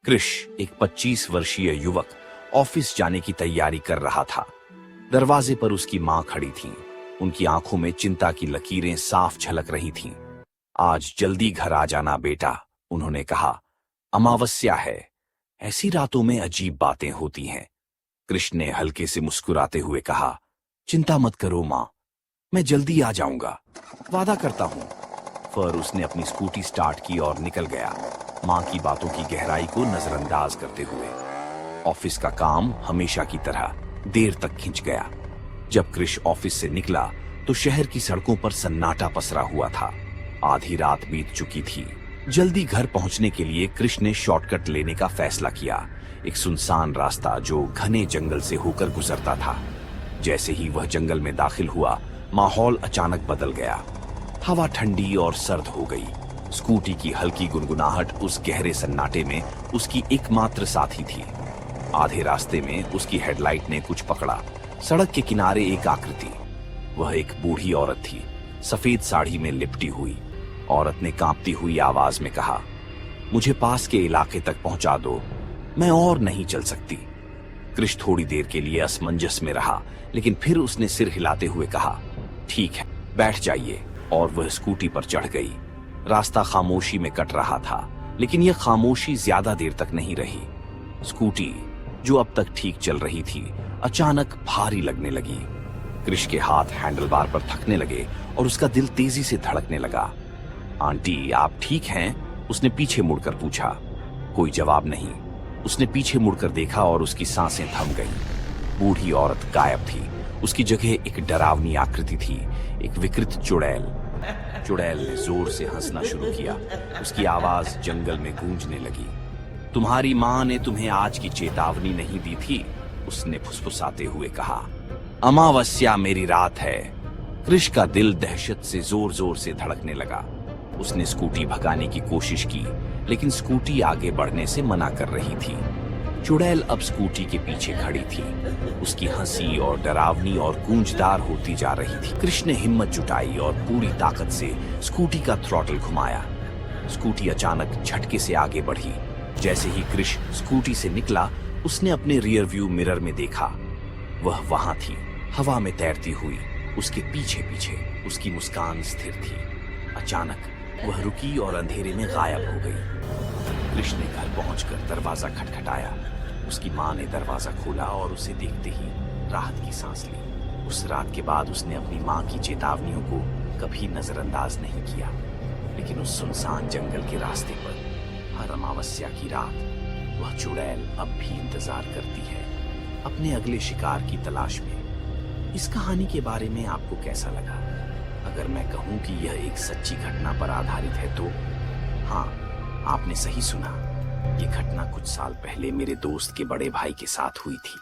कृष एक 25 वर्षीय युवक ऑफिस जाने की तैयारी कर रहा था। दरवाजे पर उसकी मां खड़ी थीं। उनकी आंखों में चिंता की लकीरें साफ झलक रही थीं। आज जल्दी घर आ जाना बेटा, उन्होंने कहा। अमावस्या है, ऐसी रातों में अजीब बातें होती हैं। कृष्ण ने हल्के से मुस्कुराते हुए कहा, चिंता मत करो मां, मैं जल्दी आ जाऊंगा, वादा करता हूं। फिर उसने अपनी स्कूटी स्टार्ट की और निकल गया, मां की बातों की गहराई को नजरअंदाज करते हुए। ऑफिस का काम हमेशा की तरह देर तक खिंच गया। जब कृष ऑफिस से निकला तो शहर की सड़कों पर सन्नाटा पसरा हुआ था। आधी रात बीत चुकी थी। जल्दी घर पहुंचने के लिए कृष ने शॉर्टकट लेने का फैसला किया, एक सुनसान रास्ता जो घने जंगल से होकर गुजरता था। जैसे ही वह जंगल में दाखिल हुआ, माहौल अचानक बदल गया। हवा ठंडी और सर्द हो गई। स्कूटी की हल्की गुनगुनाहट उस गहरे सन्नाटे में उसकी एकमात्र साथी थी। आधे रास्ते में उसकी हेडलाइट ने कुछ पकड़ा। सड़क के किनारे एक आकृति। वह एक बूढ़ी औरत थी, सफेद साड़ी में लिपटी हुई। औरत ने कांपती हुई आवाज में कहा, मुझे पास के इलाके तक पहुंचा दो, मैं और नहीं चल सकती। कृष थोड़ी देर के लिए असमंजस में रहा, लेकिन फिर उसने सिर हिलाते हुए कहा, ठीक है, बैठ जाइए, और वह स्कूटी पर चढ़ गई। रास्ता खामोशी में कट रहा था, लेकिन यह खामोशी ज्यादा देर तक नहीं रही। स्कूटी, जो अब तक ठीक चल रही थी, अचानक भारी लगने लगी। कृष के हाथ हैंडलबार पर थकने लगे और उसका दिल तेजी से धड़कने लगा। आंटी, आप ठीक हैं? उसने पीछे मुड़कर पूछा। कोई जवाब नहीं। उसने पीछे मुड़कर देखा और उसकी सांसें थम गईं। बूढ़ी औरत गायब थी। उसकी जगह एक डरावनी आकृति थी, एक विकृत चुड़ैल। चुड़ैल ने जोर से हंसना शुरू किया। उसकी आवाज जंगल में गूंजने लगी। तुम्हारी मां ने तुम्हें आज की चेतावनी नहीं दी थी, उसने फुसफुसाते हुए कहा। अमावस्या मेरी रात है। कृष का दिल दहशत से जोर जोर से धड़कने लगा। उसने स्कूटी भगाने की कोशिश की, लेकिन स्कूटी आगे बढ़ने से मना कर रही थी। चुड़ैल अब स्कूटी के पीछे खड़ी थी। उसकी हंसी और डरावनी और गूंजदार होती जा रही थी। कृष ने हिम्मत जुटाई और पूरी ताकत से स्कूटी का थ्रॉटल घुमाया। स्कूटी अचानक झटके से आगे बढ़ी। जैसे ही कृष स्कूटी से निकला, उसने अपने रियर व्यू मिरर में देखा। वह वहां थी, हवा में तैरती हुई। उसके पीछे पीछे उसकी मुस्कान स्थिर थी। अचानक वह रुकी और अंधेरे में गायब हो गई। कृष ने घर पहुंचकर दरवाजा खटखटाया। उसकी मां ने दरवाजा खोला और उसे देखते ही राहत की सांस ली। उस रात के बाद उसने अपनी मां की चेतावनियों को कभी नजरअंदाज नहीं किया। लेकिन उस सुनसान जंगल के रास्ते पर हर अमावस्या की रात वह चुड़ैल अब भी इंतजार करती है, अपने अगले शिकार की तलाश में। इस कहानी के बारे में आपको कैसा लगा? अगर मैं कहूं कि यह एक सच्ची घटना पर आधारित है तो हाँ, आपने सही सुना। ये घटना कुछ साल पहले मेरे दोस्त के बड़े भाई के साथ हुई थी।